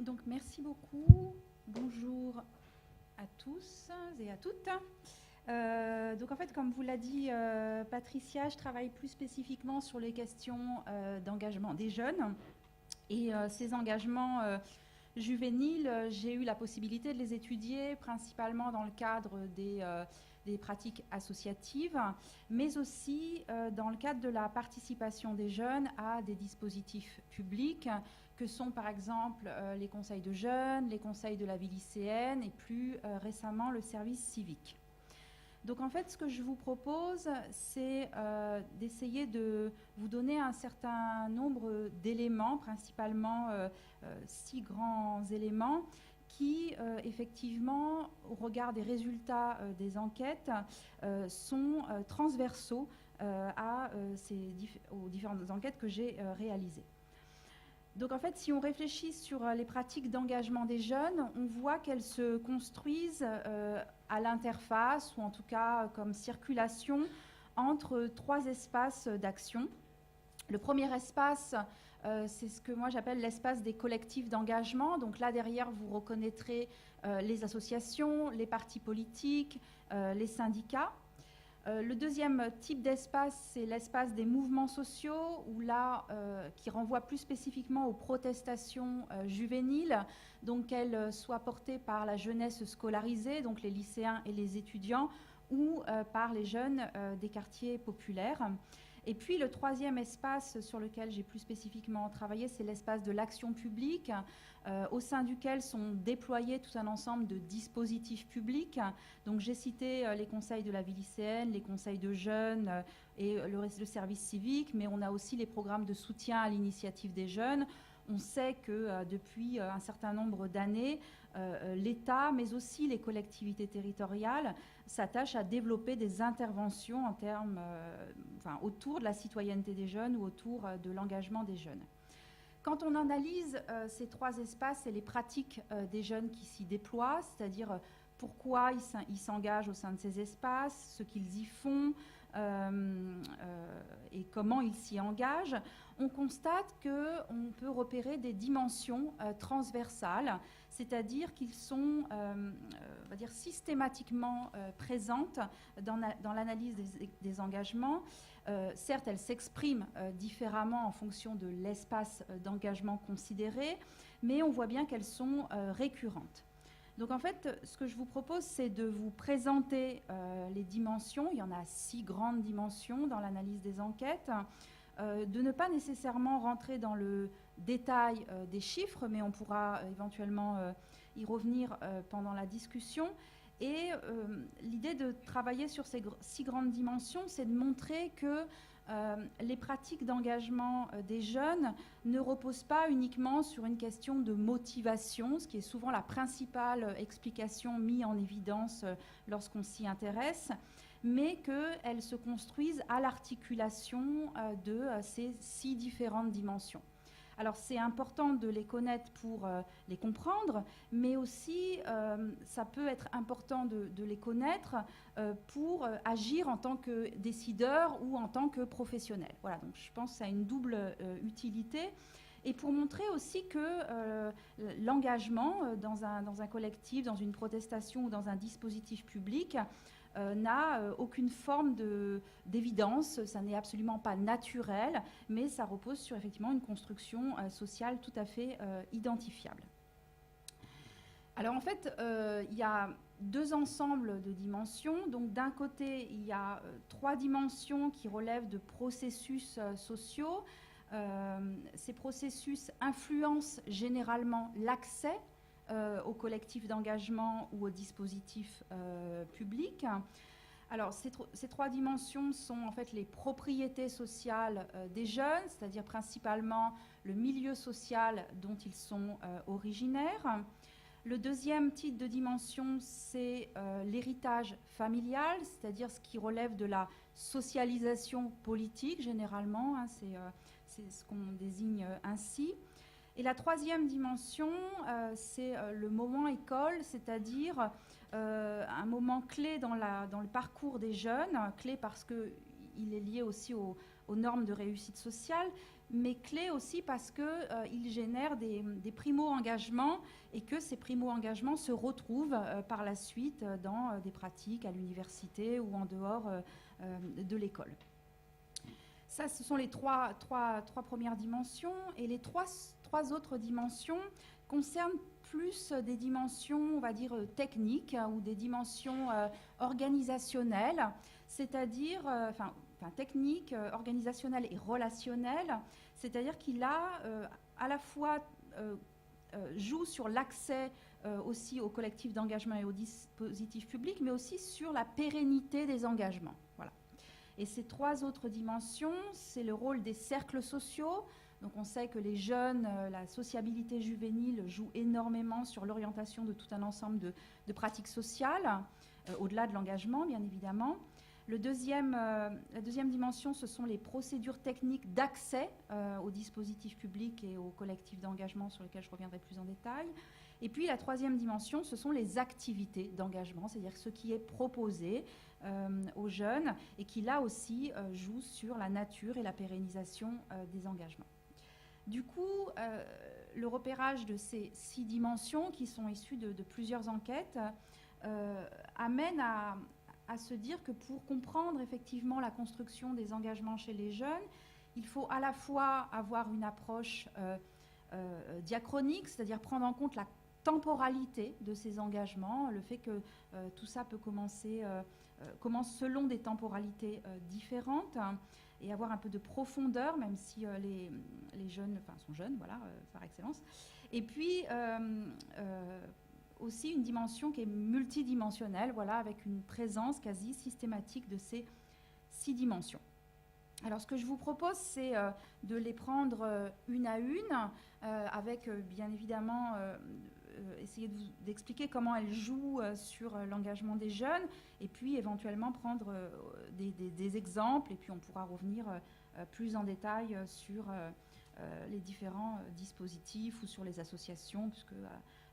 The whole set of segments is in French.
Donc merci beaucoup. Bonjour à tous et à toutes. Donc en fait, comme vous l'a dit Patricia, je travaille plus spécifiquement sur les questions d'engagement des jeunes. Et ces engagements juvéniles, j'ai eu la possibilité de les étudier principalement dans le cadre des pratiques associatives, mais aussi dans le cadre de la participation des jeunes à des dispositifs publics que sont par exemple les conseils de jeunes, les conseils de la vie lycéenne et plus récemment le service civique. Donc en fait, ce que je vous propose, c'est d'essayer de vous donner un certain nombre d'éléments, principalement 6 grands éléments, qui effectivement, au regard des résultats des enquêtes, sont transversaux aux différentes enquêtes que j'ai réalisées. Donc en fait, si on réfléchit sur les pratiques d'engagement des jeunes, on voit qu'elles se construisent à l'interface, ou en tout cas comme circulation, entre 3 espaces d'action. Le premier espace, c'est ce que moi j'appelle l'espace des collectifs d'engagement. Donc là, derrière, vous reconnaîtrez les associations, les partis politiques, les syndicats. Le deuxième type d'espace, c'est l'espace des mouvements sociaux, où là, qui renvoie plus spécifiquement aux protestations juvéniles, donc qu'elles soient portées par la jeunesse scolarisée, donc les lycéens et les étudiants, ou par les jeunes des quartiers populaires. Et puis le troisième espace sur lequel j'ai plus spécifiquement travaillé, c'est l'espace de l'action publique, au sein duquel sont déployés tout un ensemble de dispositifs publics. Donc j'ai cité les conseils de la vie lycéenne, les conseils de jeunes et le service civique, mais on a aussi les programmes de soutien à l'initiative des jeunes. On sait que depuis un certain nombre d'années, l'État, mais aussi les collectivités territoriales, s'attachent à développer des interventions en termes, autour de la citoyenneté des jeunes ou autour de l'engagement des jeunes. Quand on analyse ces 3 espaces et les pratiques des jeunes qui s'y déploient, c'est-à-dire pourquoi ils s'engagent au sein de ces espaces, ce qu'ils y font et comment ils s'y engagent, on constate qu'on peut repérer des dimensions transversales, c'est-à-dire qu'ils sont on va dire systématiquement présentes dans l'analyse des engagements. Certes, elles s'expriment différemment en fonction de l'espace d'engagement considéré, mais on voit bien qu'elles sont récurrentes. Donc en fait, ce que je vous propose, c'est de vous présenter les dimensions. Il y en a 6 grandes dimensions dans l'analyse des enquêtes. De ne pas nécessairement rentrer dans le détail des chiffres, mais on pourra éventuellement y revenir pendant la discussion. Et l'idée de travailler sur ces 6 grandes dimensions, c'est de montrer que les pratiques d'engagement des jeunes ne reposent pas uniquement sur une question de motivation, ce qui est souvent la principale explication mise en évidence lorsqu'on s'y intéresse, mais qu'elles se construisent à l'articulation de ces 6 différentes dimensions. Alors c'est important de les connaître pour les comprendre, mais aussi ça peut être important de les connaître pour agir en tant que décideur ou en tant que professionnel. Voilà, donc je pense que ça a une double utilité. Et pour montrer aussi que l'engagement dans un collectif, dans une protestation ou dans un dispositif public n'a aucune forme d'évidence, ça n'est absolument pas naturel, mais ça repose sur effectivement une construction sociale tout à fait identifiable. Alors en fait, il y a 2 ensembles de dimensions. Donc d'un côté, il y a 3 dimensions qui relèvent de processus sociaux. Ces processus influencent généralement l'accès aux collectifs d'engagement ou aux dispositifs publics. Alors, ces 3 dimensions sont en fait les propriétés sociales des jeunes, c'est-à-dire principalement le milieu social dont ils sont originaires. Le deuxième type de dimension, c'est l'héritage familial, c'est-à-dire ce qui relève de la socialisation politique, généralement, hein, c'est ce qu'on désigne ainsi. Et la 3e dimension, c'est le moment école, c'est-à-dire un moment clé dans le parcours des jeunes, clé parce qu'il est lié aussi aux normes de réussite sociale, mais clé aussi parce qu'il génère des primo-engagements et que ces primo-engagements se retrouvent par la suite dans des pratiques à l'université ou en dehors de l'école. Ça, ce sont les trois premières dimensions. Et les trois autres dimensions concernent plus des dimensions, on va dire, techniques ou des dimensions organisationnelles, c'est-à-dire, techniques, organisationnelles et relationnelles, c'est-à-dire qu'il a à la fois joue sur l'accès aussi aux collectifs d'engagement et aux dispositifs publics, mais aussi sur la pérennité des engagements. Voilà. Et ces trois autres dimensions, c'est le rôle des cercles sociaux. Donc on sait que les jeunes, la sociabilité juvénile joue énormément sur l'orientation de tout un ensemble de pratiques sociales, au-delà de l'engagement, bien évidemment. La deuxième dimension, ce sont les procédures techniques d'accès aux dispositifs publics et aux collectifs d'engagement sur lesquels je reviendrai plus en détail. Et puis la troisième dimension, ce sont les activités d'engagement, c'est-à-dire ce qui est proposé aux jeunes et qui là aussi joue sur la nature et la pérennisation des engagements. Du coup, le repérage de ces 6 dimensions qui sont issues de plusieurs enquêtes amène à se dire que pour comprendre effectivement la construction des engagements chez les jeunes, il faut à la fois avoir une approche diachronique, c'est-à-dire prendre en compte la temporalité de ces engagements, le fait que tout ça peut commence selon des temporalités différentes, et avoir un peu de profondeur, même si les jeunes sont jeunes, voilà, par excellence. Et puis aussi une dimension qui est multidimensionnelle, voilà, avec une présence quasi systématique de ces 6 dimensions. Alors ce que je vous propose, c'est de les prendre une à une, avec bien évidemment essayer d'expliquer comment elles jouent sur l'engagement des jeunes, et puis éventuellement prendre des exemples, et puis on pourra revenir plus en détail sur les différents dispositifs ou sur les associations, puisque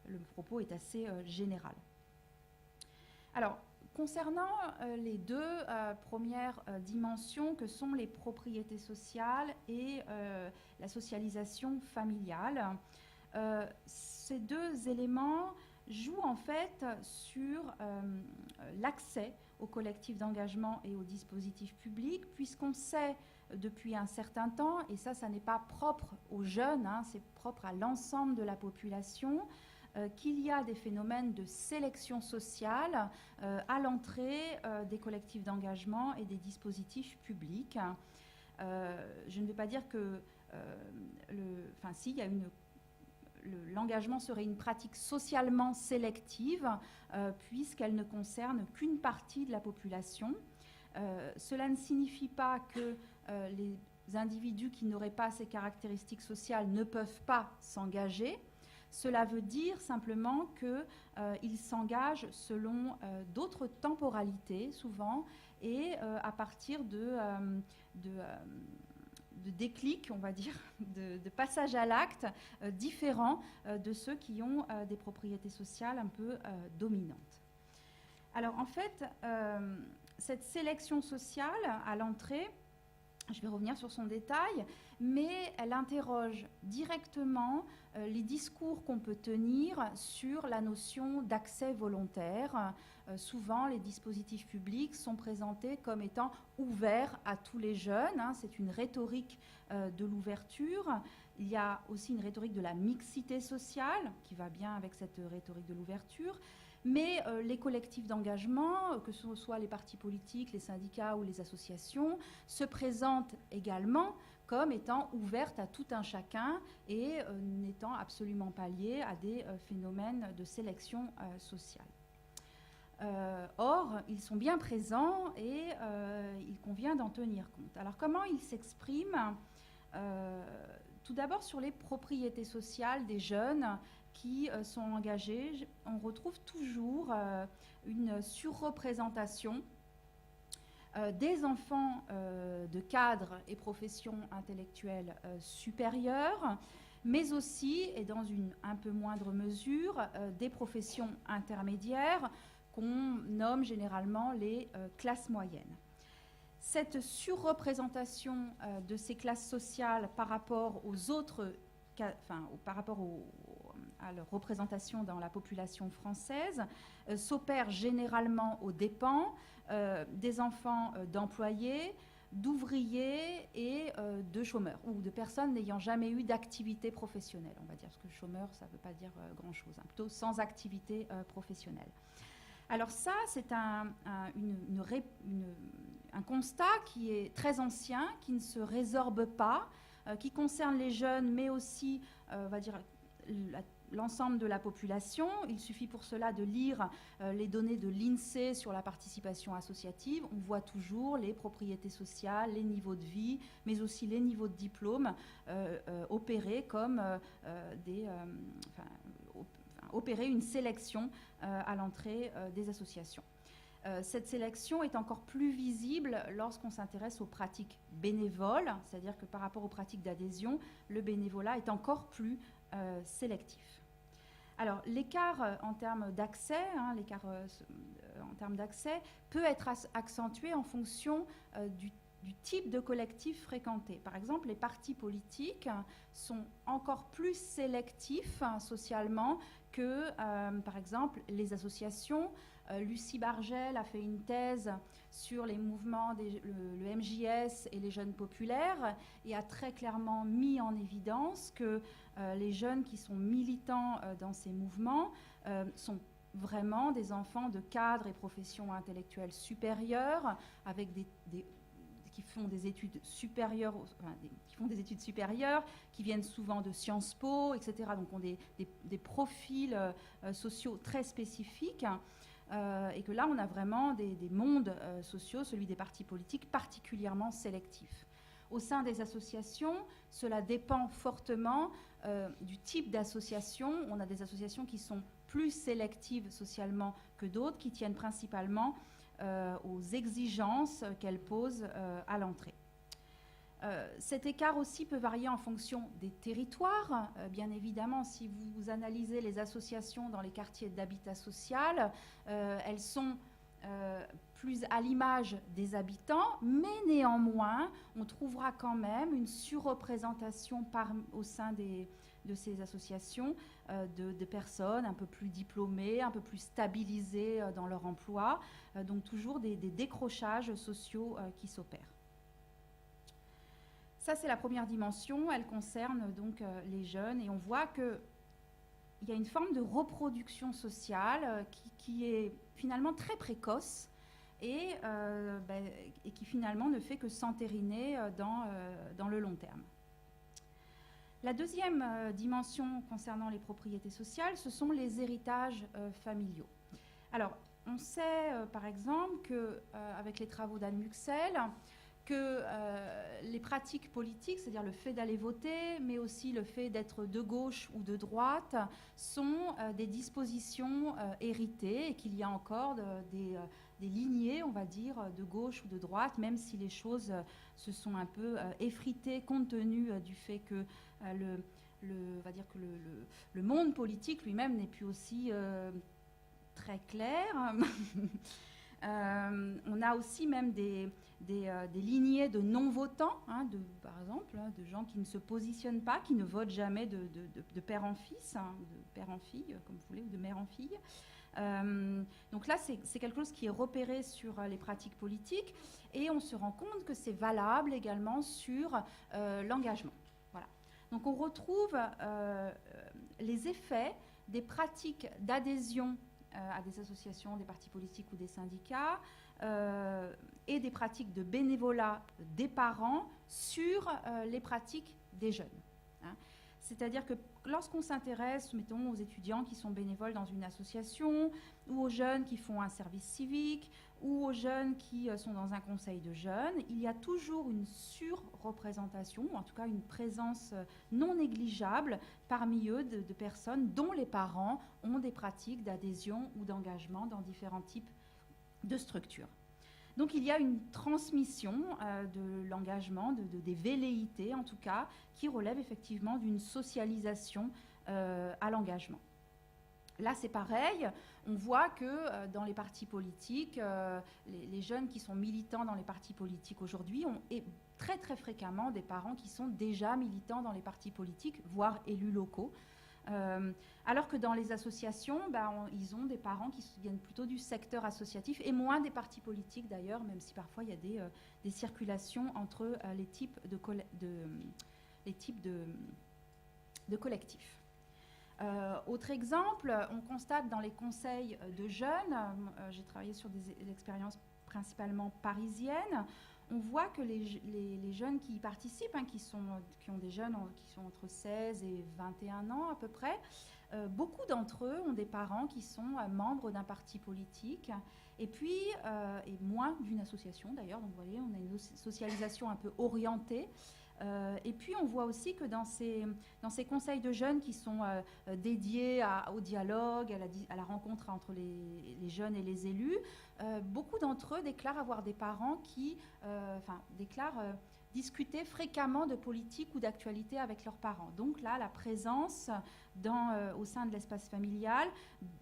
le propos est assez général. Alors, concernant les 2 premières dimensions que sont les propriétés sociales et la socialisation familiale, ces 2 éléments jouent en fait sur l'accès aux collectifs d'engagement et aux dispositifs publics, puisqu'on sait depuis un certain temps, et ça n'est pas propre aux jeunes, hein, c'est propre à l'ensemble de la population, qu'il y a des phénomènes de sélection sociale à l'entrée des collectifs d'engagement et des dispositifs publics. Je ne vais pas dire que l'engagement serait une pratique socialement sélective, puisqu'elle ne concerne qu'une partie de la population. Cela ne signifie pas que les individus qui n'auraient pas ces caractéristiques sociales ne peuvent pas s'engager. Cela veut dire simplement qu'ils s'engagent selon d'autres temporalités, souvent, et à partir de déclics, on va dire, de passage à l'acte différents de ceux qui ont des propriétés sociales un peu dominantes. Alors, en fait, cette sélection sociale à l'entrée, je vais revenir sur son détail, mais elle interroge directement les discours qu'on peut tenir sur la notion d'accès volontaire. Souvent, les dispositifs publics sont présentés comme étant ouverts à tous les jeunes. Hein, c'est une rhétorique de l'ouverture. Il y a aussi une rhétorique de la mixité sociale qui va bien avec cette rhétorique de l'ouverture. Mais les collectifs d'engagement, que ce soit les partis politiques, les syndicats ou les associations, se présentent également comme étant ouvertes à tout un chacun et n'étant absolument pas liées à des phénomènes de sélection sociale. Or, ils sont bien présents et il convient d'en tenir compte. Alors, comment ils s'expriment ? Tout d'abord, sur les propriétés sociales des jeunes qui sont engagés, on retrouve toujours une surreprésentation des enfants de cadres et professions intellectuelles supérieures, mais aussi, et dans une un peu moindre mesure, des professions intermédiaires qu'on nomme généralement les classes moyennes. Cette surreprésentation de ces classes sociales par rapport aux autres, par rapport à leur représentation dans la population française, s'opère généralement aux dépens des enfants d'employés, d'ouvriers et de chômeurs, ou de personnes n'ayant jamais eu d'activité professionnelle. On va dire, parce que chômeur, ça ne veut pas dire grand-chose, hein, plutôt sans activité professionnelle. Alors ça, c'est un constat qui est très ancien, qui ne se résorbe pas, qui concerne les jeunes, mais aussi, on va dire, l'ensemble de la population. Il suffit pour cela de lire les données de l'INSEE sur la participation associative. On voit toujours les propriétés sociales, les niveaux de vie, mais aussi les niveaux de diplôme opérés comme opérer une sélection à l'entrée des associations. Cette sélection est encore plus visible lorsqu'on s'intéresse aux pratiques bénévoles, c'est-à-dire que par rapport aux pratiques d'adhésion, le bénévolat est encore plus sélectif. Alors, l'écart en termes d'accès, peut être accentué en fonction du type de collectif fréquenté. Par exemple, les partis politiques sont encore plus sélectifs socialement que, par exemple, les associations. Lucie Bargel a fait une thèse sur les mouvements, le MJS et les jeunes populaires, et a très clairement mis en évidence que les jeunes qui sont militants dans ces mouvements sont vraiment des enfants de cadres et professions intellectuelles supérieures, avec qui font des études supérieures, qui viennent souvent de Sciences Po, etc. Donc ont des profils sociaux très spécifiques. Et que là, on a vraiment des mondes sociaux, celui des partis politiques, particulièrement sélectifs. Au sein des associations, cela dépend fortement du type d'association. On a des associations qui sont plus sélectives socialement que d'autres, qui tiennent principalement aux exigences qu'elles posent à l'entrée. Cet écart aussi peut varier en fonction des territoires. Bien évidemment, si vous analysez les associations dans les quartiers d'habitat social, elles sont plus à l'image des habitants, mais néanmoins, on trouvera quand même une surreprésentation au sein de ces associations de personnes un peu plus diplômées, un peu plus stabilisées dans leur emploi, donc toujours des décrochages sociaux qui s'opèrent. Ça, c'est la première dimension, elle concerne donc les jeunes, et on voit qu'il y a une forme de reproduction sociale qui est finalement très précoce et qui finalement ne fait que s'entériner dans le long terme. La deuxième dimension concernant les propriétés sociales, ce sont les héritages familiaux. Alors, on sait par exemple qu'avec les travaux d'Anne Muxel, que les pratiques politiques, c'est-à-dire le fait d'aller voter, mais aussi le fait d'être de gauche ou de droite, sont des dispositions héritées, et qu'il y a encore des lignées, on va dire, de gauche ou de droite, même si les choses se sont un peu effritées compte tenu du fait que on va dire que le monde politique lui-même n'est plus aussi très clair. On a aussi même des lignées de non-votants, par exemple, de gens qui ne se positionnent pas, qui ne votent jamais de père en fils, de père en fille, comme vous voulez, ou de mère en fille. Donc là, c'est quelque chose qui est repéré sur les pratiques politiques, et on se rend compte que c'est valable également sur l'engagement. Voilà. Donc on retrouve les effets des pratiques d'adhésion à des associations, des partis politiques ou des syndicats, et des pratiques de bénévolat des parents sur les pratiques des jeunes. C'est-à-dire que lorsqu'on s'intéresse, mettons, aux étudiants qui sont bénévoles dans une association, ou aux jeunes qui font un service civique, ou aux jeunes qui sont dans un conseil de jeunes, il y a toujours une surreprésentation, ou en tout cas une présence non négligeable parmi eux de personnes dont les parents ont des pratiques d'adhésion ou d'engagement dans différents types de structures. Donc il y a une transmission de l'engagement, des velléités en tout cas, qui relève effectivement d'une socialisation à l'engagement. Là, c'est pareil. On voit que dans les partis politiques, les jeunes qui sont militants dans les partis politiques aujourd'hui ont très très fréquemment des parents qui sont déjà militants dans les partis politiques, voire élus locaux. Alors que dans les associations, ils ont des parents qui viennent plutôt du secteur associatif et moins des partis politiques d'ailleurs, même si parfois il y a des circulations entre les types de collectifs. Autre exemple, on constate dans les conseils de jeunes, j'ai travaillé sur des expériences principalement parisiennes, on voit que les jeunes qui y participent, qui ont des jeunes qui sont entre 16 et 21 ans à peu près, beaucoup d'entre eux ont des parents qui sont membres d'un parti politique et puis et moins d'une association d'ailleurs. Donc vous voyez, on a une socialisation un peu orientée. Et puis on voit aussi que dans ces conseils de jeunes qui sont dédiés au dialogue, à la rencontre entre les jeunes et les élus, beaucoup d'entre eux déclarent avoir des parents qui déclarent discuter fréquemment de politique ou d'actualité avec leurs parents. Donc là, la présence au sein de l'espace familial,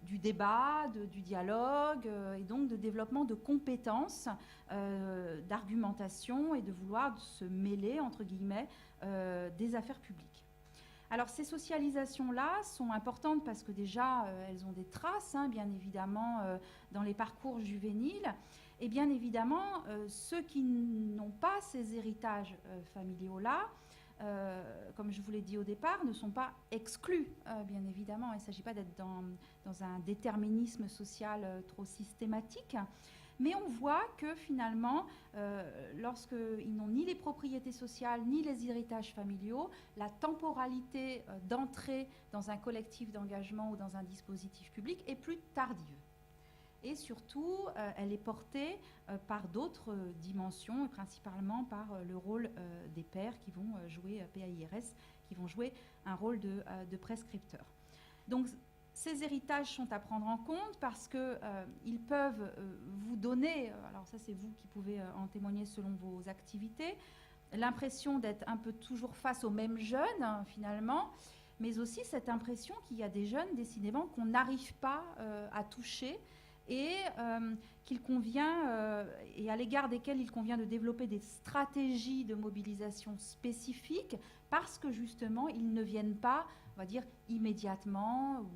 du débat, du dialogue et donc de développement de compétences, d'argumentation et de vouloir se mêler, entre guillemets, des affaires publiques. Alors ces socialisations-là sont importantes parce que déjà, elles ont des traces, bien évidemment, dans les parcours juvéniles. Et bien évidemment, ceux qui n'ont pas ces héritages familiaux-là, comme je vous l'ai dit au départ, ne sont pas exclus, bien évidemment. Il ne s'agit pas d'être dans un déterminisme social trop systématique. Mais on voit que finalement, lorsqu'ils n'ont ni les propriétés sociales, ni les héritages familiaux, la temporalité d'entrée dans un collectif d'engagement ou dans un dispositif public est plus tardive. Et surtout, elle est portée par d'autres dimensions, et principalement par le rôle des pairs qui vont jouer, PAIRS, qui vont jouer un rôle de prescripteur. Donc, ces héritages sont à prendre en compte parce qu'ils peuvent vous donner, alors ça c'est vous qui pouvez en témoigner selon vos activités, l'impression d'être un peu toujours face aux mêmes jeunes, finalement, mais aussi cette impression qu'il y a des jeunes, décidément, qu'on n'arrive pas à toucher, et qu'il convient, et à l'égard desquels il convient de développer des stratégies de mobilisation spécifiques parce que justement ils ne viennent pas, on va dire, immédiatement ou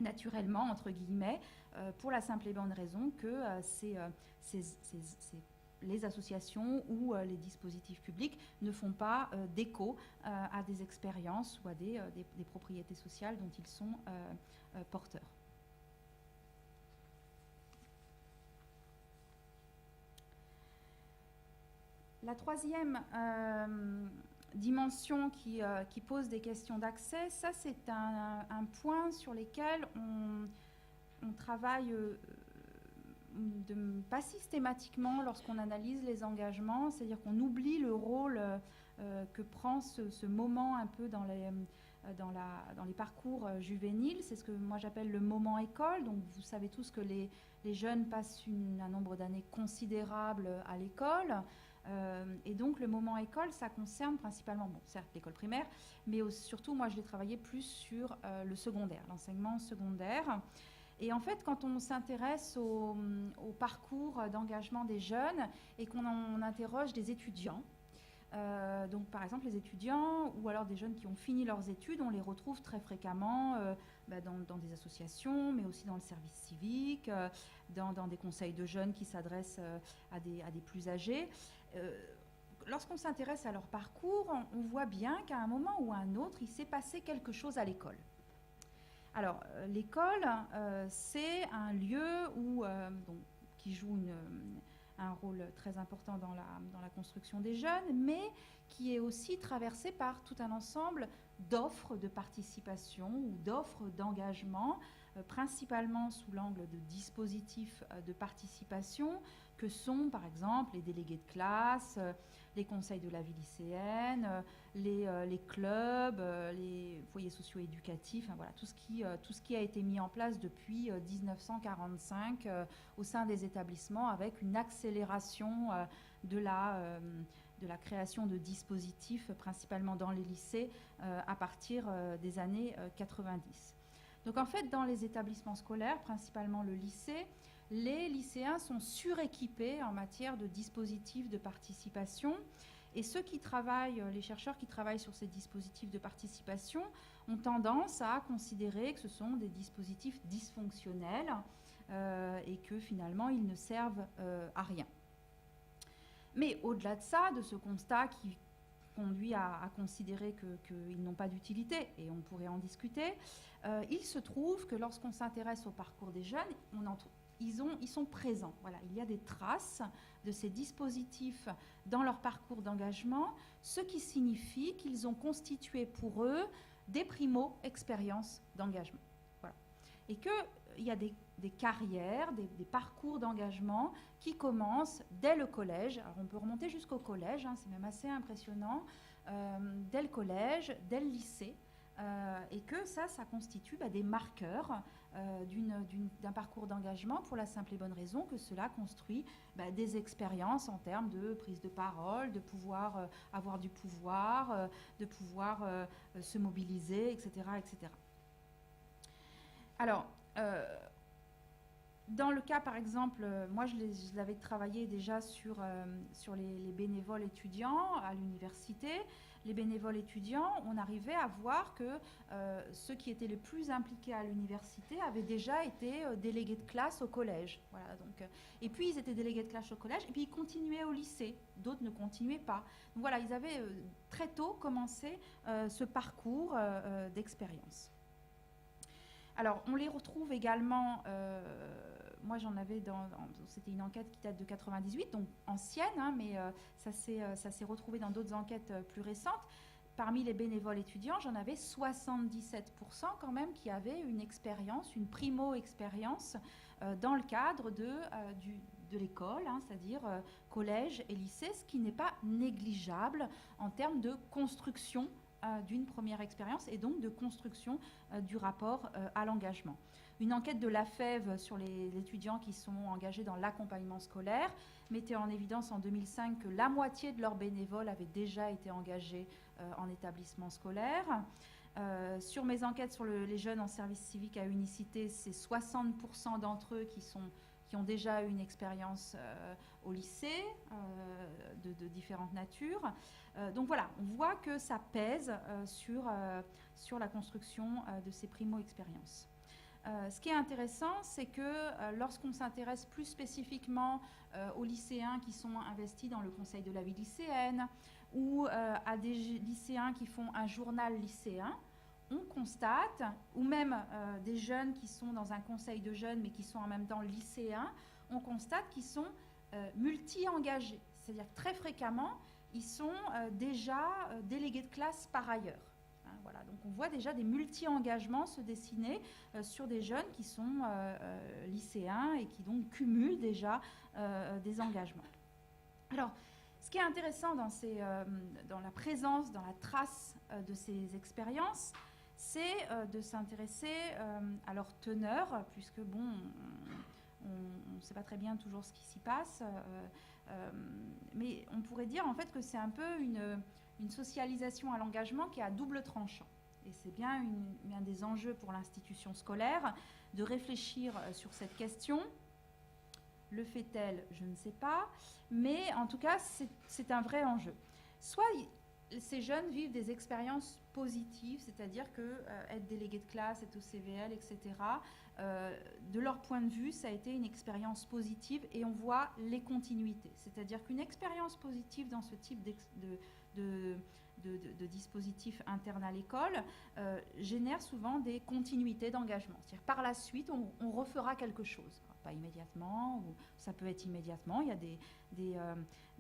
naturellement, entre guillemets, pour la simple et bonne raison que les associations ou les dispositifs publics ne font pas d'écho à des expériences ou à des propriétés sociales dont ils sont porteurs. La troisième dimension qui pose des questions d'accès, ça c'est un point sur lequel on travaille pas systématiquement lorsqu'on analyse les engagements, c'est-à-dire qu'on oublie le rôle que prend ce moment un peu dans les parcours juvéniles. C'est ce que moi j'appelle le moment école. Donc vous savez tous que les jeunes passent un nombre d'années considérable à l'école. Et donc le moment école, ça concerne principalement, certes l'école primaire, mais surtout moi je l'ai travaillé plus sur le secondaire, l'enseignement secondaire. Et en fait, quand on s'intéresse au parcours d'engagement des jeunes et qu'on interroge des étudiants, donc par exemple les étudiants ou alors des jeunes qui ont fini leurs études, on les retrouve très fréquemment dans des associations, mais aussi dans le service civique, dans des conseils de jeunes qui s'adressent à des plus âgés. Lorsqu'on s'intéresse à leur parcours, on voit bien qu'à un moment ou à un autre, il s'est passé quelque chose à l'école. Alors, l'école, c'est un lieu qui joue un rôle très important dans la construction des jeunes, mais qui est aussi traversé par tout un ensemble d'offres de participation ou d'offres d'engagement, principalement sous l'angle de dispositifs de participation, que sont par exemple les délégués de classe, les conseils de la vie lycéenne, les clubs, les foyers socio-éducatifs, voilà, tout ce qui a été mis en place depuis 1945 au sein des établissements, avec une accélération de la création de dispositifs, principalement dans les lycées, à partir des années 90. Donc en fait, dans les établissements scolaires, principalement le lycée, les lycéens sont suréquipés en matière de dispositifs de participation. Et ceux qui travaillent, les chercheurs qui travaillent sur ces dispositifs de participation ont tendance à considérer que ce sont des dispositifs dysfonctionnels et que finalement ils ne servent à rien. Mais au-delà de ça, de ce constat qui conduit à considérer qu'ils n'ont pas d'utilité, et on pourrait en discuter, il se trouve que lorsqu'on s'intéresse au parcours des jeunes, ils sont présents. Voilà, il y a des traces de ces dispositifs dans leur parcours d'engagement, ce qui signifie qu'ils ont constitué pour eux des primo-expériences d'engagement. Voilà. Et qu'il y a des carrières, des parcours d'engagement qui commencent dès le collège. Alors on peut remonter jusqu'au collège, hein, c'est même assez impressionnant, dès le collège, dès le lycée, et que ça constitue des marqueurs d'un parcours d'engagement pour la simple et bonne raison que cela construit des expériences en termes de prise de parole, de pouvoir avoir du pouvoir, de pouvoir se mobiliser, etc., etc. Alors, dans le cas, par exemple, moi je l'avais travaillé déjà sur les bénévoles étudiants à l'université. Les bénévoles étudiants, on arrivait à voir que ceux qui étaient les plus impliqués à l'université avaient déjà été délégués de classe au collège. Voilà, donc, et puis ils étaient délégués de classe au collège, et puis ils continuaient au lycée. D'autres ne continuaient pas. Donc voilà, ils avaient très tôt commencé ce parcours d'expérience. Alors, on les retrouve également, moi j'en avais c'était une enquête qui date de 98, donc ancienne, hein, mais ça s'est retrouvé dans d'autres enquêtes plus récentes. Parmi les bénévoles étudiants, j'en avais 77% quand même qui avaient une expérience, une primo-expérience dans le cadre de l'école, hein, c'est-à-dire collège et lycée, ce qui n'est pas négligeable en termes de construction d'une première expérience et donc de construction du rapport à l'engagement. Une enquête de l'AFEV sur les étudiants qui sont engagés dans l'accompagnement scolaire mettait en évidence en 2005 que la moitié de leurs bénévoles avaient déjà été engagés en établissement scolaire. Sur mes enquêtes sur les jeunes en service civique à Unicité, c'est 60% d'entre eux qui ont déjà eu une expérience au lycée de différentes natures. Donc voilà, on voit que ça pèse sur la construction de ces primo-expériences. Ce qui est intéressant, c'est que lorsqu'on s'intéresse plus spécifiquement aux lycéens qui sont investis dans le conseil de la vie lycéenne ou à des lycéens qui font un journal lycéen, on constate, ou même des jeunes qui sont dans un conseil de jeunes mais qui sont en même temps lycéens, on constate qu'ils sont multi-engagés. C'est-à-dire très fréquemment, ils sont déjà délégués de classe par ailleurs. Hein, voilà. Donc on voit déjà des multi-engagements se dessiner sur des jeunes qui sont lycéens et qui donc cumulent déjà des engagements. Alors, ce qui est intéressant dans la présence, dans la trace de ces expériences, c'est de s'intéresser à leur teneur, puisque bon, on ne sait pas très bien toujours ce qui s'y passe, mais on pourrait dire en fait que c'est un peu une socialisation à l'engagement qui est à double tranchant. Et c'est bien un des enjeux pour l'institution scolaire de réfléchir sur cette question. Le fait-elle? Je ne sais pas, mais en tout cas, c'est un vrai enjeu. Soit ces jeunes vivent des expériences positives, c'est-à-dire que être délégué de classe, être au CVL, etc., de leur point de vue, ça a été une expérience positive et on voit les continuités. C'est-à-dire qu'une expérience positive dans ce type de dispositif interne à l'école génère souvent des continuités d'engagement. C'est-à-dire par la suite, on refera quelque chose. Pas immédiatement, ou ça peut être immédiatement. Il y a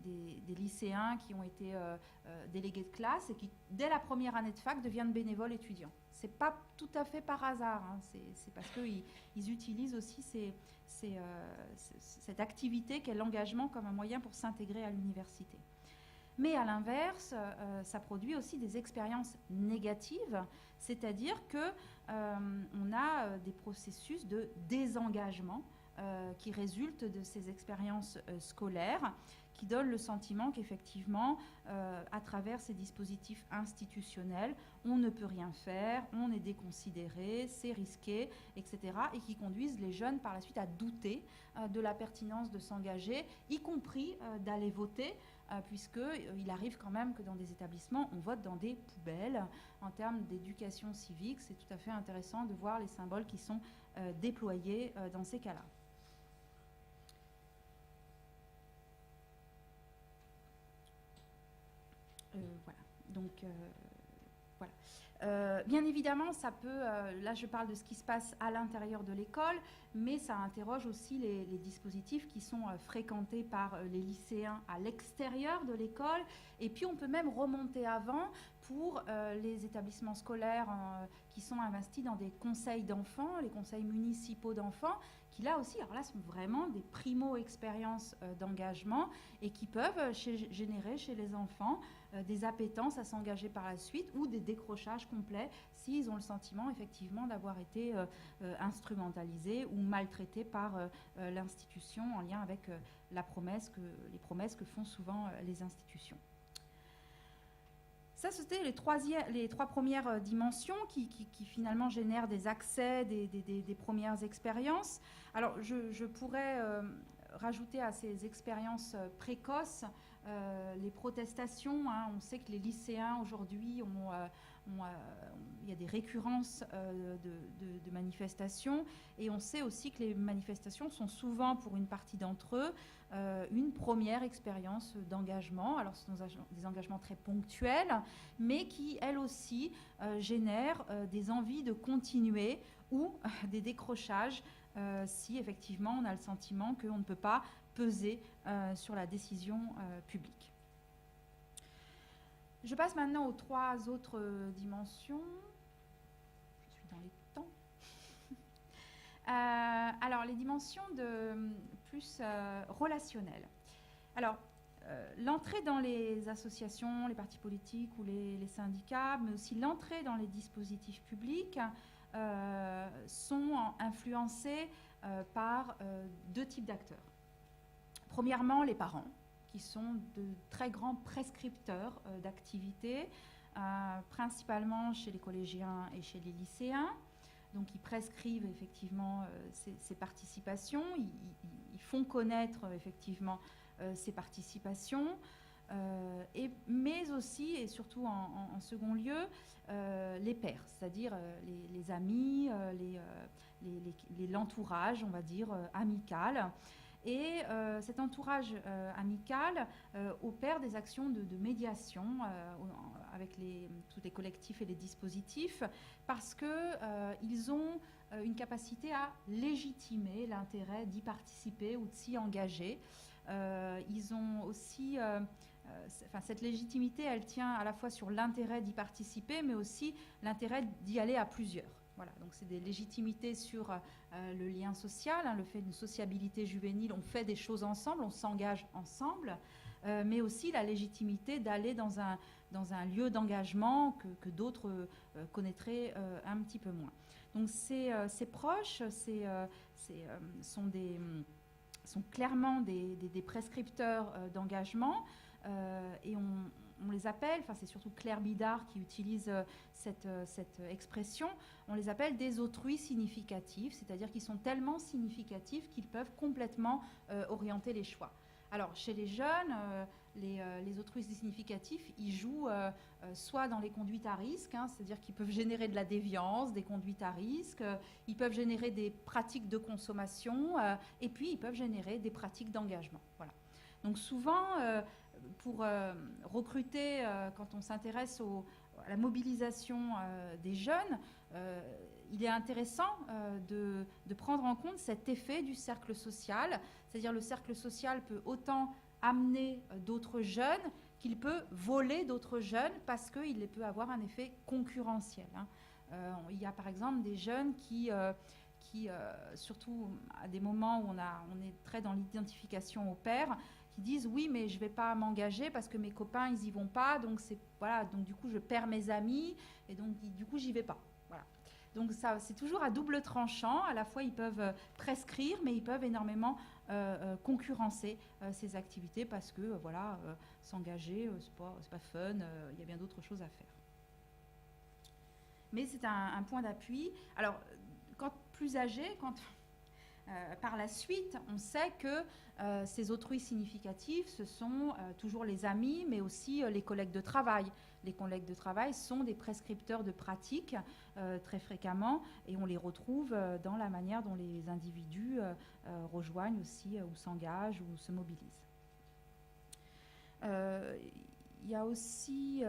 des lycéens qui ont été délégués de classe et qui, dès la première année de fac, deviennent bénévoles étudiants. Ce n'est pas tout à fait par hasard, hein. C'est parce qu'ils utilisent aussi cette activité qu'est l'engagement comme un moyen pour s'intégrer à l'université. Mais à l'inverse, ça produit aussi des expériences négatives, c'est-à-dire qu'on a des processus de désengagement qui résultent de ces expériences scolaires, qui donne le sentiment qu'effectivement, à travers ces dispositifs institutionnels, on ne peut rien faire, on est déconsidéré, c'est risqué, etc. et qui conduisent les jeunes par la suite à douter de la pertinence de s'engager, y compris d'aller voter, puisqu'il arrive quand même que dans des établissements, on vote dans des poubelles. En termes d'éducation civique, c'est tout à fait intéressant de voir les symboles qui sont déployés dans ces cas-là. Voilà. Donc, voilà. Bien évidemment, ça peut, là je parle de ce qui se passe à l'intérieur de l'école, mais ça interroge aussi les dispositifs qui sont fréquentés par les lycéens à l'extérieur de l'école. Et puis on peut même remonter avant pour les établissements scolaires qui sont investis dans des conseils d'enfants, les conseils municipaux d'enfants, qui là aussi, alors là, sont vraiment des primo-expériences d'engagement et qui peuvent générer chez les enfants des appétences à s'engager par la suite ou des décrochages complets s'ils ont le sentiment effectivement d'avoir été instrumentalisés ou maltraités par l'institution en lien avec les promesses que font souvent les institutions. Ça, c'était les trois premières dimensions qui finalement génèrent des accès, des premières expériences. Alors, je pourrais rajouter à ces expériences précoces les protestations. Hein. On sait que les lycéens aujourd'hui il y a des récurrences de manifestations et on sait aussi que les manifestations sont souvent, pour une partie d'entre eux, une première expérience d'engagement. Alors, ce sont des engagements très ponctuels, mais qui, elles aussi, génèrent des envies de continuer ou des décrochages si, effectivement, on a le sentiment qu'on ne peut pas peser sur la décision publique. Je passe maintenant aux trois autres dimensions. Je suis dans les temps. Alors, les dimensions plus relationnelles. Alors, l'entrée dans les associations, les partis politiques ou les syndicats, mais aussi l'entrée dans les dispositifs publics sont influencés par deux types d'acteurs. Premièrement, les parents, qui sont de très grands prescripteurs d'activités, principalement chez les collégiens et chez les lycéens. Donc, ils prescrivent effectivement ces participations, ils font connaître effectivement ces participations, mais aussi et surtout en second lieu, les pairs, c'est-à-dire les amis, l'entourage, on va dire, amical. Et cet entourage amical opère des actions de médiation avec tous les collectifs et les dispositifs parce qu'ils ont une capacité à légitimer l'intérêt d'y participer ou de s'y engager. Ils ont aussi... cette légitimité, elle tient à la fois sur l'intérêt d'y participer, mais aussi l'intérêt d'y aller à plusieurs. Voilà, donc c'est des légitimités sur le lien social, hein, le fait d'une sociabilité juvénile, on fait des choses ensemble, on s'engage ensemble, mais aussi la légitimité d'aller dans un lieu d'engagement que d'autres connaîtraient un petit peu moins. Donc ces proches sont clairement des prescripteurs d'engagement et on les appelle, enfin c'est surtout Claire Bidard qui utilise cette expression, on les appelle des autrui significatifs, c'est-à-dire qu'ils sont tellement significatifs qu'ils peuvent complètement orienter les choix. Alors chez les jeunes, les autrui significatifs, ils jouent soit dans les conduites à risque, hein, c'est-à-dire qu'ils peuvent générer de la déviance, des conduites à risque, ils peuvent générer des pratiques de consommation, et puis ils peuvent générer des pratiques d'engagement. Voilà. Donc souvent, pour recruter, quand on s'intéresse à la mobilisation des jeunes, il est intéressant de prendre en compte cet effet du cercle social, c'est-à-dire le cercle social peut autant amener d'autres jeunes qu'il peut voler d'autres jeunes parce qu'il peut avoir un effet concurrentiel. Hein. Il y a par exemple des jeunes qui surtout à des moments où on est très dans l'identification au père, qui disent oui mais je ne vais pas m'engager parce que mes copains ils y vont pas, donc du coup je perds mes amis et donc du coup j'y vais pas. Voilà. Donc ça, c'est toujours à double tranchant. À la fois, ils peuvent prescrire, mais ils peuvent énormément concurrencer ces activités parce que voilà, s'engager, c'est pas fun. Il y a bien d'autres choses à faire. Mais c'est un point d'appui. Alors, quand plus âgé, par la suite, on sait que ces autrui significatifs, ce sont toujours les amis, mais aussi les collègues de travail. Les collègues de travail sont des prescripteurs de pratiques très fréquemment, et on les retrouve dans la manière dont les individus rejoignent aussi ou s'engagent ou se mobilisent. Il y a aussi...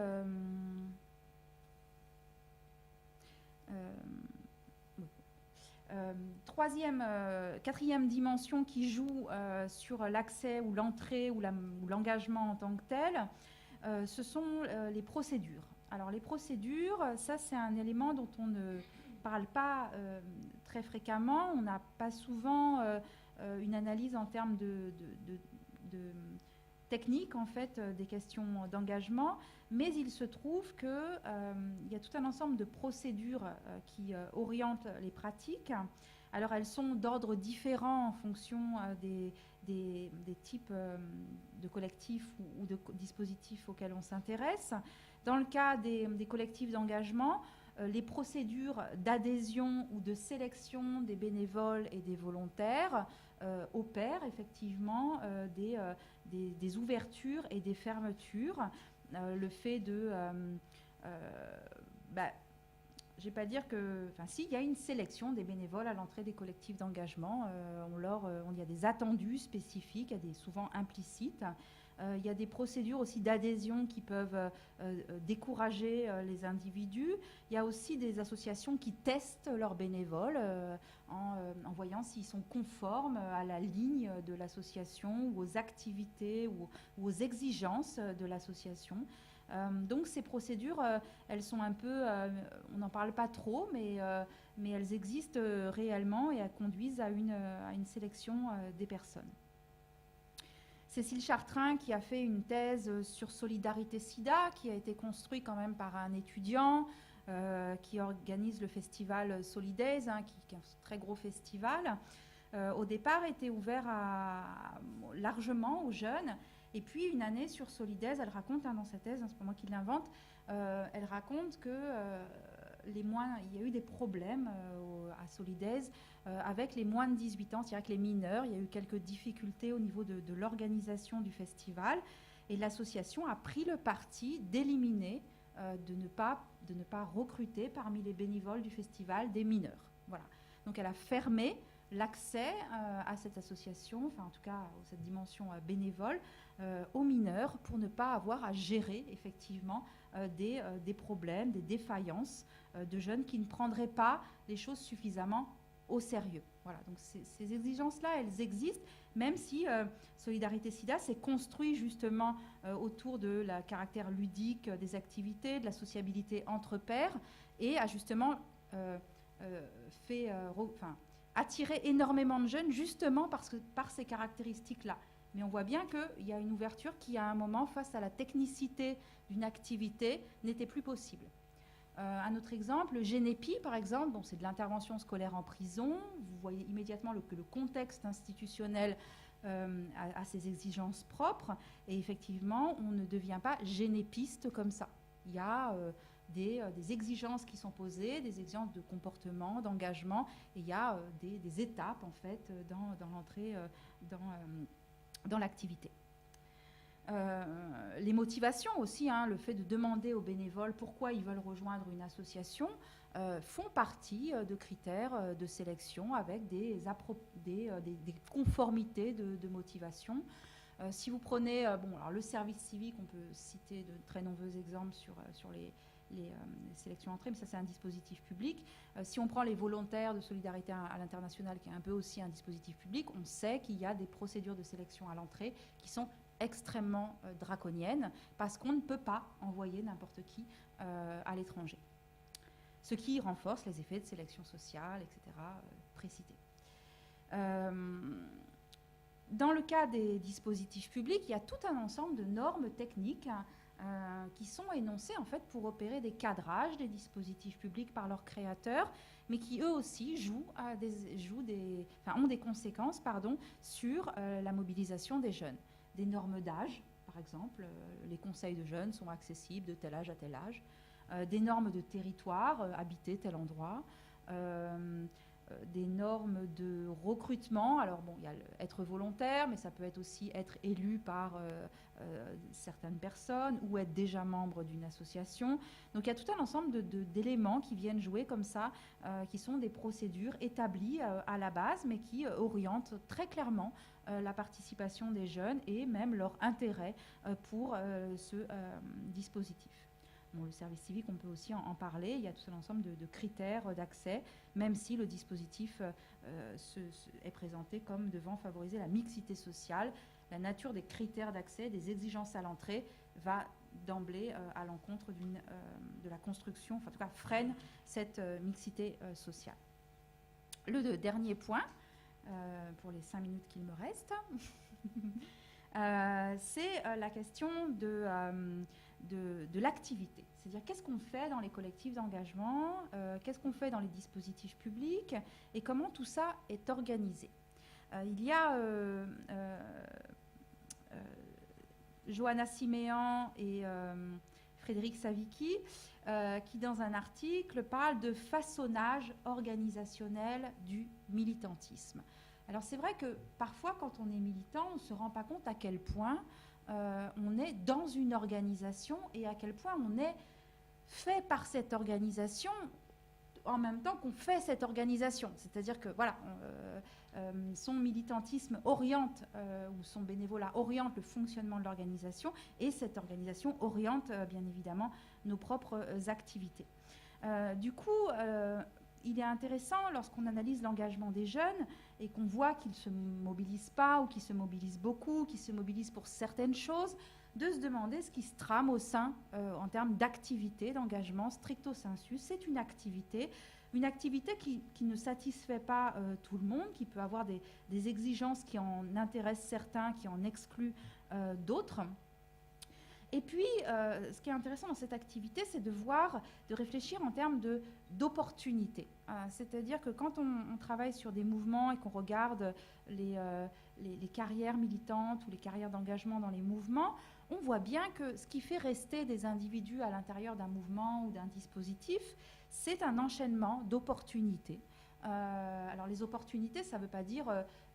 quatrième dimension qui joue sur l'accès ou l'entrée ou l'engagement en tant que tel, ce sont les procédures. Alors les procédures, ça c'est un élément dont on ne parle pas très fréquemment. On n'a pas souvent une analyse en termes de technique en fait des questions d'engagement, mais il se trouve qu'il y a tout un ensemble de procédures qui orientent les pratiques. Alors elles sont d'ordre différent en fonction des types de collectifs ou de dispositifs auxquels on s'intéresse. Dans le cas des collectifs d'engagement, les procédures d'adhésion ou de sélection des bénévoles et des volontaires opèrent effectivement des ouvertures et des fermetures. Le fait de... je ne vais pas dire que... Enfin, si, il y a une sélection des bénévoles à l'entrée des collectifs d'engagement. Il y a des attendus spécifiques, il y a des souvent implicites. Il y a des procédures aussi d'adhésion qui peuvent décourager les individus. Il y a aussi des associations qui testent leurs bénévoles en voyant s'ils sont conformes à la ligne de l'association ou aux activités ou aux exigences de l'association. Donc ces procédures, elles sont un peu, on n'en parle pas trop, mais elles existent réellement et elles conduisent à une sélection des personnes. Cécile Chartrain, qui a fait une thèse sur Solidarité Sida, qui a été construite quand même par un étudiant qui organise le festival Solidays, qui est un très gros festival, au départ était ouvert largement aux jeunes. Et puis une année sur Solidays, elle raconte dans sa thèse, c'est pas moi qui l'invente, elle raconte que il y a eu des problèmes à Solidays avec les moins de 18 ans, c'est-à-dire avec les mineurs. Il y a eu quelques difficultés au niveau de l'organisation du festival. Et l'association a pris le parti d'éliminer, de ne pas recruter parmi les bénévoles du festival des mineurs. Voilà. Donc elle a fermé l'accès à cette association, enfin en tout cas cette dimension bénévole, aux mineurs pour ne pas avoir à gérer effectivement des problèmes, des défaillances de jeunes qui ne prendraient pas les choses suffisamment au sérieux. Voilà, donc ces exigences-là, elles existent, même si Solidarité Sida s'est construit justement autour de la caractère ludique des activités, de la sociabilité entre pairs, et a justement attiré énormément de jeunes justement par ces caractéristiques-là. Mais on voit bien qu'il y a une ouverture qui, à un moment, face à la technicité d'une activité, n'était plus possible. Un autre exemple, Génépi, par exemple, c'est de l'intervention scolaire en prison. Vous voyez immédiatement que le contexte institutionnel a ses exigences propres. Et effectivement, on ne devient pas génépiste comme ça. Il y a des exigences qui sont posées, des exigences de comportement, d'engagement. Et il y a des étapes, en fait, dans l'entrée dans l'activité. Les motivations aussi, le fait de demander aux bénévoles pourquoi ils veulent rejoindre une association, font partie de critères de sélection avec des conformités de motivation. Si vous prenez alors le service civique, on peut citer de très nombreux exemples sur les sélections entrées, mais ça c'est un dispositif public. Si on prend les volontaires de solidarité à l'international, qui est un peu aussi un dispositif public, on sait qu'il y a des procédures de sélection à l'entrée qui sont extrêmement draconiennes, parce qu'on ne peut pas envoyer n'importe qui à l'étranger. Ce qui renforce les effets de sélection sociale, etc., précités. Dans le cas des dispositifs publics, il y a tout un ensemble de normes techniques qui sont énoncés en fait pour opérer des cadrages des dispositifs publics par leurs créateurs, mais qui eux aussi ont des conséquences sur la mobilisation des jeunes. Des normes d'âge, par exemple, les conseils de jeunes sont accessibles de tel âge à tel âge, des normes de territoire, habiter tel endroit, des normes de recrutement. Alors bon, il y a être volontaire, mais ça peut être aussi être élu par certaines personnes ou être déjà membre d'une association. Donc il y a tout un ensemble d'éléments qui viennent jouer comme ça, qui sont des procédures établies à la base, mais qui orientent très clairement la participation des jeunes et même leur intérêt pour ce dispositif. Bon, le service civique, on peut aussi en parler. Il y a tout un ensemble de critères d'accès, même si le dispositif est présenté comme devant favoriser la mixité sociale. La nature des critères d'accès, des exigences à l'entrée, va d'emblée à l'encontre de la construction, enfin en tout cas freine cette mixité sociale. Le dernier point, pour les 5 minutes qu'il me reste, c'est la question de l'activité. C'est-à-dire qu'est-ce qu'on fait dans les collectifs d'engagement, qu'est-ce qu'on fait dans les dispositifs publics et comment tout ça est organisé. Il y a Johanna Siméan et Frédéric Savicki qui, dans un article, parlent de façonnage organisationnel du militantisme. Alors c'est vrai que parfois, quand on est militant, on ne se rend pas compte à quel point on est dans une organisation et à quel point on est fait par cette organisation en même temps qu'on fait cette organisation. C'est-à-dire que voilà, son militantisme oriente ou son bénévolat oriente le fonctionnement de l'organisation et cette organisation oriente bien évidemment nos propres activités. Du coup, il est intéressant lorsqu'on analyse l'engagement des jeunes et qu'on voit qu'ils ne se mobilisent pas ou qu'ils se mobilisent beaucoup, qu'ils se mobilisent pour certaines choses, de se demander ce qui se trame au sein, en termes d'activité, d'engagement stricto sensu. C'est une activité qui ne satisfait pas tout le monde, qui peut avoir des exigences qui en intéressent certains, qui en excluent d'autres. Et puis, ce qui est intéressant dans cette activité, c'est de réfléchir en termes d'opportunités. C'est-à-dire que quand on travaille sur des mouvements et qu'on regarde les carrières militantes ou les carrières d'engagement dans les mouvements, on voit bien que ce qui fait rester des individus à l'intérieur d'un mouvement ou d'un dispositif, c'est un enchaînement d'opportunités. Alors les opportunités, ça ne veut pas dire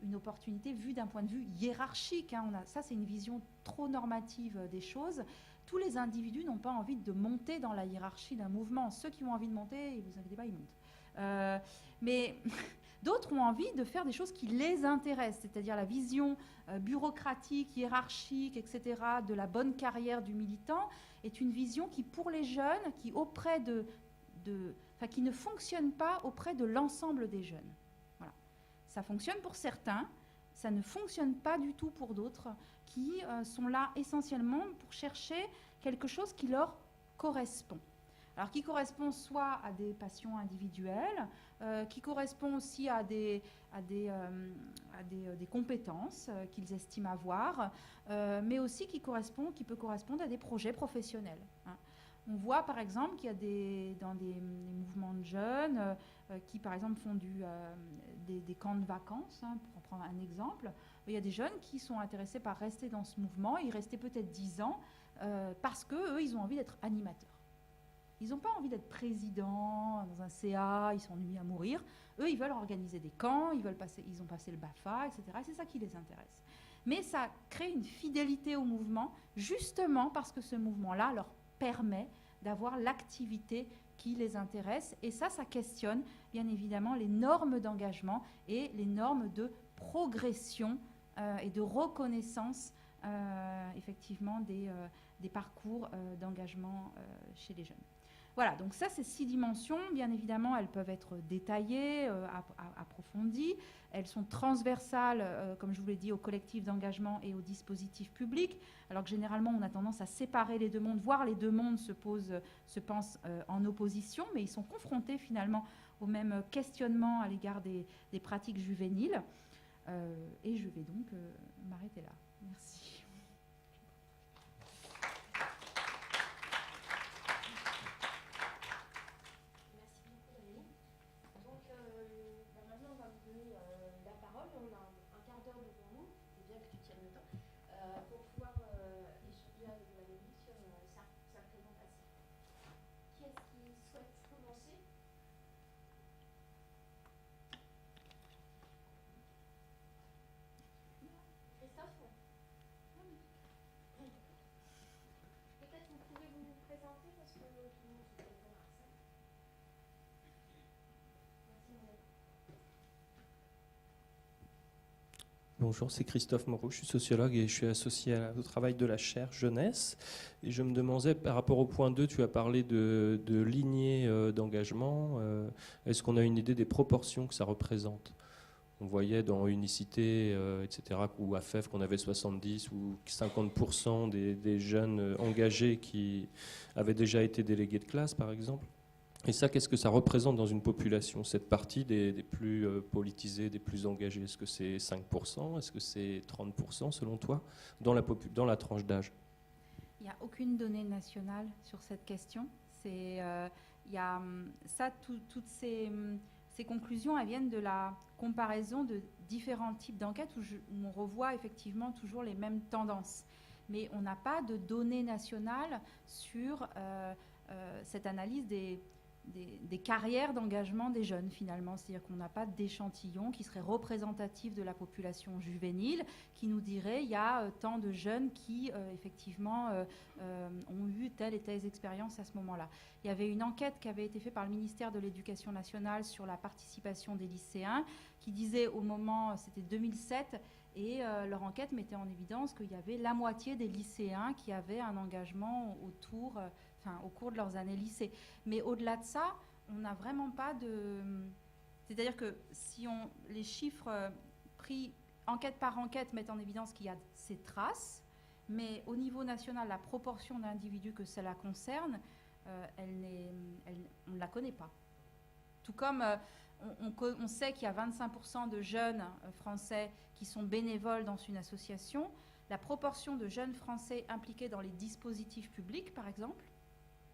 une opportunité vue d'un point de vue hiérarchique. Ça, c'est une vision trop normative des choses. Tous les individus n'ont pas envie de monter dans la hiérarchie d'un mouvement. Ceux qui ont envie de monter, ne vous inquiétez pas, ils montent. Mais d'autres ont envie de faire des choses qui les intéressent, c'est-à-dire la vision bureaucratique, hiérarchique, etc., de la bonne carrière du militant est une vision qui, pour les jeunes, qui ne fonctionne pas auprès de l'ensemble des jeunes. Voilà. Ça fonctionne pour certains, ça ne fonctionne pas du tout pour d'autres qui sont là essentiellement pour chercher quelque chose qui leur correspond. Alors qui correspond soit à des passions individuelles, qui correspond aussi à des compétences qu'ils estiment avoir, mais aussi qui peut correspondre à des projets professionnels. On voit par exemple qu'il y a dans des mouvements de jeunes qui par exemple font des camps de vacances, pour prendre un exemple. Il y a des jeunes qui sont intéressés par rester dans ce mouvement, y rester peut-être 10 ans, parce qu'eux, ils ont envie d'être animateurs. Ils n'ont pas envie d'être présidents dans un CA, ils sont ennuyés à mourir. Eux, ils veulent organiser des camps, ils ont passé le BAFA, etc. Et c'est ça qui les intéresse. Mais ça crée une fidélité au mouvement, justement parce que ce mouvement-là leur permet d'avoir l'activité qui les intéresse. Et ça questionne bien évidemment les normes d'engagement et les normes de progression et de reconnaissance effectivement des parcours d'engagement chez les jeunes. Voilà, donc ça, c'est 6 dimensions. Bien évidemment, elles peuvent être détaillées, approfondies. Elles sont transversales, comme je vous l'ai dit, aux collectifs d'engagement et aux dispositifs publics, alors que généralement, on a tendance à séparer les deux mondes, voire les deux mondes se pensent en opposition, mais ils sont confrontés finalement au même questionnement à l'égard des pratiques juvéniles. Et je vais donc m'arrêter là. Merci. pour pouvoir échanger avec Valérie sur sa présentation. Qui est-ce qui souhaite commencer? Christophe? Peut-être vous pouvez vous présenter parce que tout le monde se connaît pas Marcel. Merci Madeleine. Bonjour, c'est Christophe Moreau, je suis sociologue et je suis associé au travail de la chaire jeunesse. Et je me demandais, par rapport au point 2, tu as parlé de lignées d'engagement. Est-ce qu'on a une idée des proportions que ça représente? On voyait dans Unicité, etc., ou AFEF, qu'on avait 70 ou 50% des jeunes engagés qui avaient déjà été délégués de classe, par exemple. Et ça, qu'est-ce que ça représente dans une population, cette partie des plus politisés, des plus engagés? Est-ce que c'est 5%? Est-ce que c'est 30% selon toi, dans la tranche d'âge? Il n'y a aucune donnée nationale sur cette question. Toutes ces conclusions, elles viennent de la comparaison de différents types d'enquêtes où on revoit effectivement toujours les mêmes tendances. Mais on n'a pas de données nationales sur cette analyse des carrières d'engagement des jeunes finalement, c'est-à-dire qu'on n'a pas d'échantillon qui serait représentatif de la population juvénile, qui nous dirait il y a tant de jeunes qui effectivement ont eu telle et telle expérience à ce moment-là. Il y avait une enquête qui avait été faite par le ministère de l'Éducation nationale sur la participation des lycéens, qui disait au moment, c'était 2007, et leur enquête mettait en évidence qu'il y avait la moitié des lycéens qui avaient un engagement au cours de leurs années lycée. Mais au-delà de ça, on n'a vraiment pas de... C'est-à-dire que si les chiffres pris enquête par enquête mettent en évidence qu'il y a ces traces, mais au niveau national, la proportion d'individus que cela concerne, on ne la connaît pas. Tout comme on sait qu'il y a 25% de jeunes français qui sont bénévoles dans une association, la proportion de jeunes français impliqués dans les dispositifs publics, par exemple,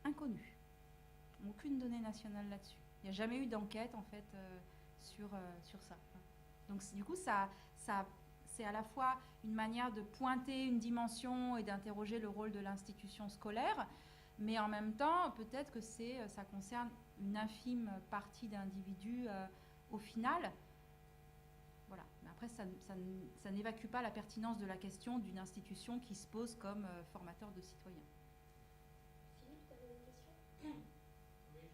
inconnue. Aucune donnée nationale là-dessus. Il n'y a jamais eu d'enquête en fait sur ça. Donc du coup, c'est à la fois une manière de pointer une dimension et d'interroger le rôle de l'institution scolaire, mais en même temps, peut-être que ça concerne une infime partie d'individus au final. Voilà. Mais après, ça n'évacue pas la pertinence de la question d'une institution qui se pose comme formateur de citoyens. Philippe, tu avais une question? Oui, Philippe,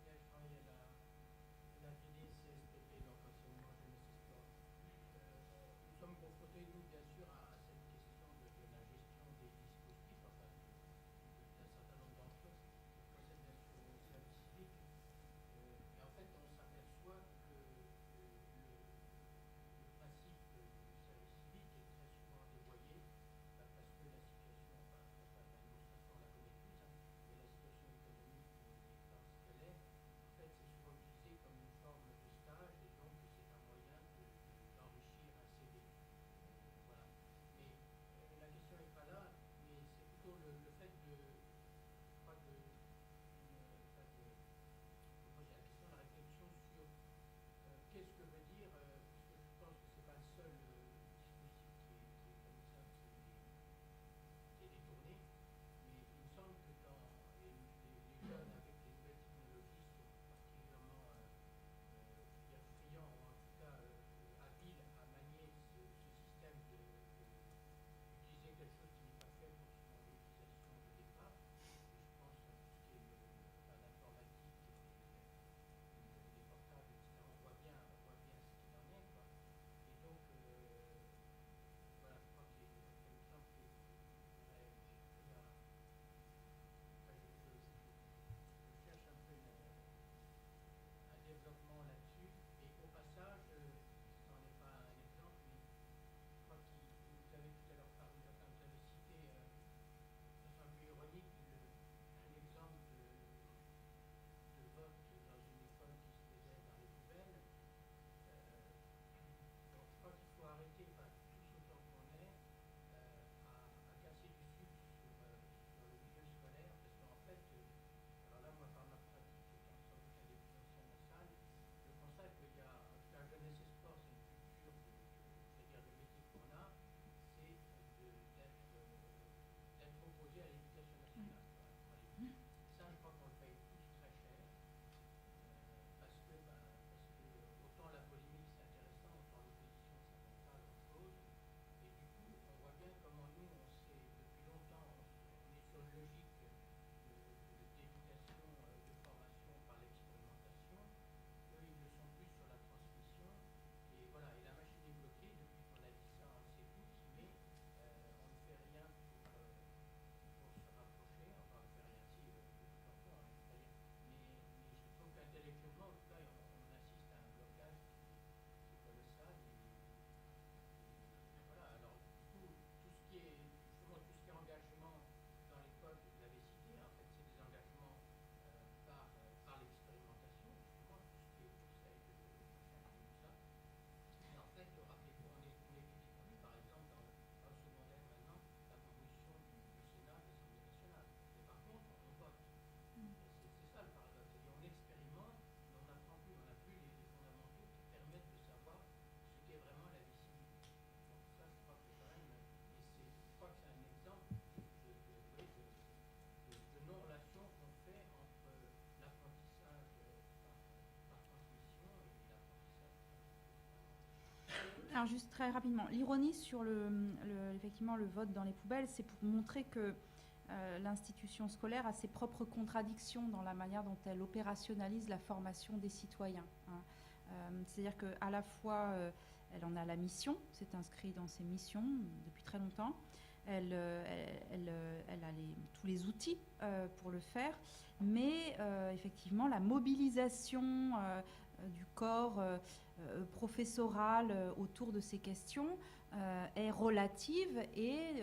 je travaille à l'atelier CSPP, donc enseignement jeunesse et sport. Nous sommes confrontés, nous, bien sûr, à cette question de la gestion des dispositifs, enfin, d'un certain nombre d'entre eux, comme c'est bien sûr au service civique. Et en fait, on s'aperçoit que le principe du service civique est très souvent dévoyé, parce que la situation, enfin, l'administration, on la connaît tous, hein, mais la situation économique étant ce qu'elle est, en fait, c'est souvent utilisé comme une forme de stage, et donc c'est un moyen d'enrichir un CDI. Voilà. alors juste très rapidement, l'ironie sur effectivement le vote dans les poubelles, c'est pour montrer que l'institution scolaire a ses propres contradictions dans la manière dont elle opérationnalise la formation des citoyens, hein. C'est-à-dire qu'à la fois, elle en a la mission, c'est inscrit dans ses missions depuis très longtemps, elle a tous les outils pour le faire, mais effectivement, la mobilisation du corps professoral autour de ces questions est relative, et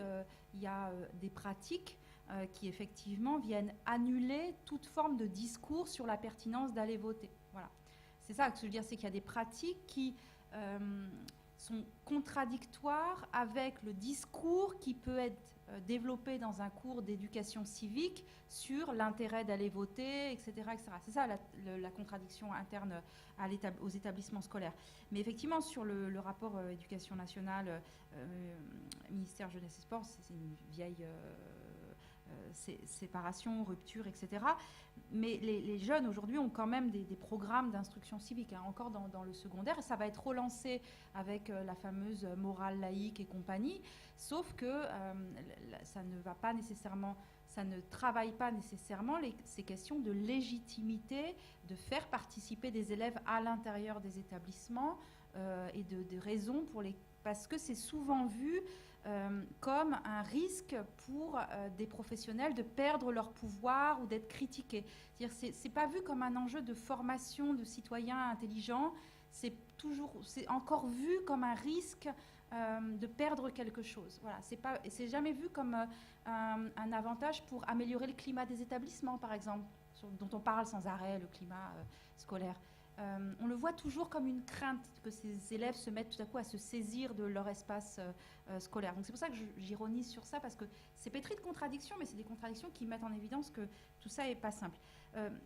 il y a des pratiques qui effectivement viennent annuler toute forme de discours sur la pertinence d'aller voter. Voilà. C'est ça que je veux dire, c'est qu'il y a des pratiques qui sont contradictoires avec le discours qui peut être développé dans un cours d'éducation civique sur l'intérêt d'aller voter, etc., etc. C'est ça la contradiction interne aux établissements scolaires. Mais effectivement, sur le rapport éducation nationale, ministère jeunesse et sport, c'est une vieille séparation, rupture, etc. Mais les jeunes aujourd'hui ont quand même des programmes d'instruction civique, hein, encore dans le secondaire, et ça va être relancé avec la fameuse morale laïque et compagnie, sauf que ça ne travaille pas nécessairement ces questions de légitimité, de faire participer des élèves à l'intérieur des établissements et de raisons parce que c'est souvent vu comme un risque pour des professionnels de perdre leur pouvoir ou d'être critiqués. C'est pas vu comme un enjeu de formation de citoyens intelligents, c'est encore vu comme un risque de perdre quelque chose. Voilà, c'est jamais vu comme un avantage pour améliorer le climat des établissements, par exemple, dont on parle sans arrêt, le climat scolaire. On le voit toujours comme une crainte que ces élèves se mettent tout à coup à se saisir de leur espace scolaire. Donc c'est pour ça que j'ironise sur ça, parce que c'est pétri de contradictions, mais c'est des contradictions qui mettent en évidence que tout ça n'est pas simple.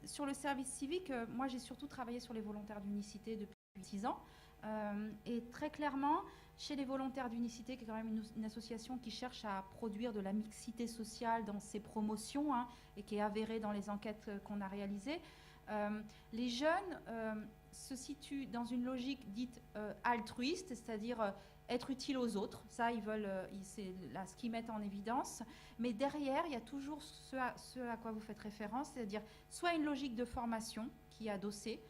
Sur le service civique, moi j'ai surtout travaillé sur les volontaires d'unicité depuis 6 ans. Et très clairement, chez les volontaires d'unicité, qui est quand même une association qui cherche à produire de la mixité sociale dans ses promotions, hein, et qui est avérée dans les enquêtes qu'on a réalisées, les jeunes se situent dans une logique dite altruiste, c'est-à-dire être utile aux autres. Ça, c'est ce qu'ils mettent en évidence. Mais derrière, il y a toujours ce à quoi vous faites référence, c'est-à-dire soit une logique de formation qui est adossée,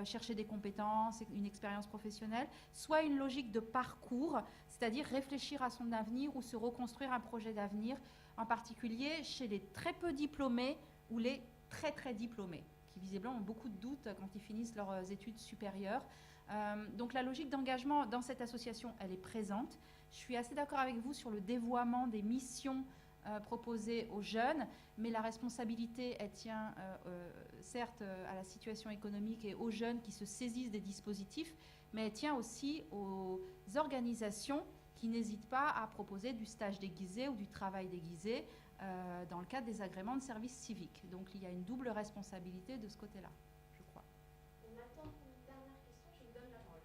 chercher des compétences, une expérience professionnelle, soit une logique de parcours, c'est-à-dire réfléchir à son avenir ou se reconstruire un projet d'avenir, en particulier chez les très peu diplômés ou les très très diplômés, qui visiblement ont beaucoup de doutes quand ils finissent leurs études supérieures. Donc la logique d'engagement dans cette association, elle est présente. Je suis assez d'accord avec vous sur le dévoiement des missions proposées aux jeunes, mais la responsabilité, elle tient certes à la situation économique et aux jeunes qui se saisissent des dispositifs, mais elle tient aussi aux organisations qui n'hésitent pas à proposer du stage déguisé ou du travail déguisé dans le cadre des agréments de service civique. Donc il y a une double responsabilité de ce côté-là, je crois. On attend une dernière question, je vous donne la parole.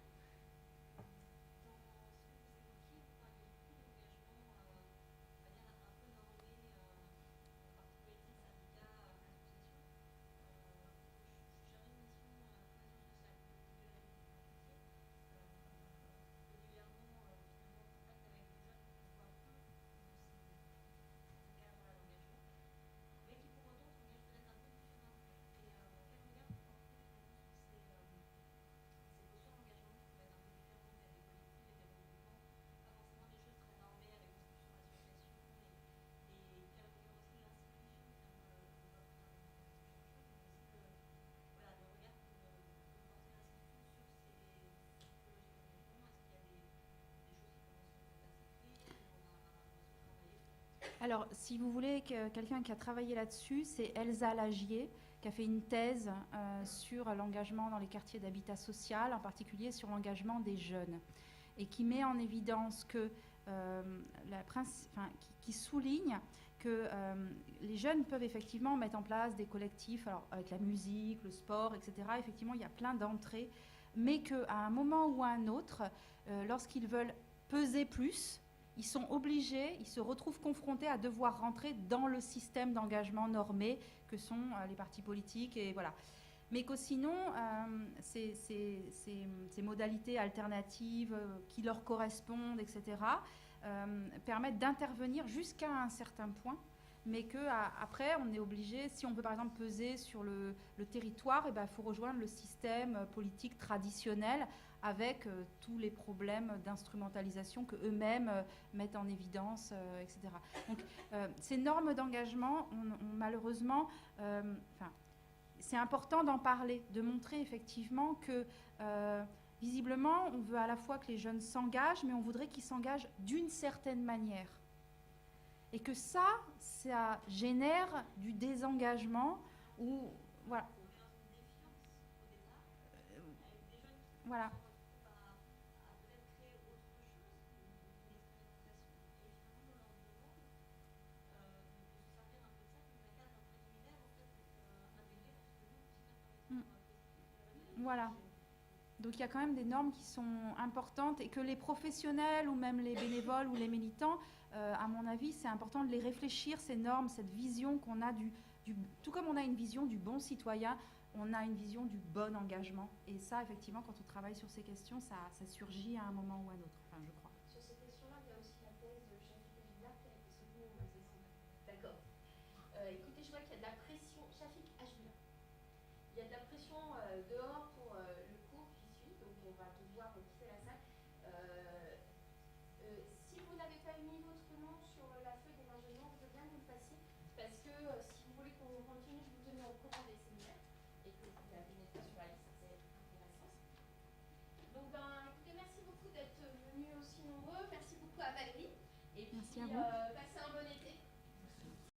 Alors, si vous voulez, quelqu'un qui a travaillé là-dessus, c'est Elsa Lagier, qui a fait une thèse sur l'engagement dans les quartiers d'habitat social, en particulier sur l'engagement des jeunes, et qui met en évidence que qui souligne que les jeunes peuvent effectivement mettre en place des collectifs, alors avec la musique, le sport, etc. Effectivement, il y a plein d'entrées, mais qu'à un moment ou à un autre, lorsqu'ils veulent peser plus, ils se retrouvent confrontés à devoir rentrer dans le système d'engagement normé que sont les partis politiques. Et voilà. mais que sinon, ces modalités alternatives qui leur correspondent, etc., permettent d'intervenir jusqu'à un certain point, mais qu'après, on est obligé, si on veut par exemple peser sur le territoire, il faut rejoindre le système politique traditionnel avec tous les problèmes d'instrumentalisation qu'eux-mêmes mettent en évidence, etc. Donc, ces normes d'engagement, malheureusement, c'est important d'en parler, de montrer effectivement que, visiblement, on veut à la fois que les jeunes s'engagent, mais on voudrait qu'ils s'engagent d'une certaine manière. Et que ça génère du désengagement ou voilà. Voilà. Voilà. Donc il y a quand même des normes qui sont importantes et que les professionnels ou même les bénévoles ou les militants, à mon avis, c'est important de les réfléchir, ces normes, cette vision qu'on a tout comme on a une vision du bon citoyen, on a une vision du bon engagement. Et ça, effectivement, quand on travaille sur ces questions, ça surgit à un moment ou à un autre, enfin, je crois. Sur ces questions-là, il y a aussi la thèse de Shafik Ajbia qui a été soutenue au mois de décembre. D'accord. Écoutez, je vois qu'il y a de la pression. Shafik Ajbia. Il y a de la pression dehors pour le cours qui suit, donc on va devoir quitter la salle. Si vous n'avez pas mis votre nom sur la feuille d'émargement, je veux bien que vous le fassiez, parce que si vous voulez qu'on continue de vous tenir au courant des séminaires, et que vous n'êtes pas sur la liste, c'est intéressant. Donc, écoutez, merci beaucoup d'être venus aussi nombreux. Merci beaucoup à Valérie. Et puis, merci à vous. passez un bon été.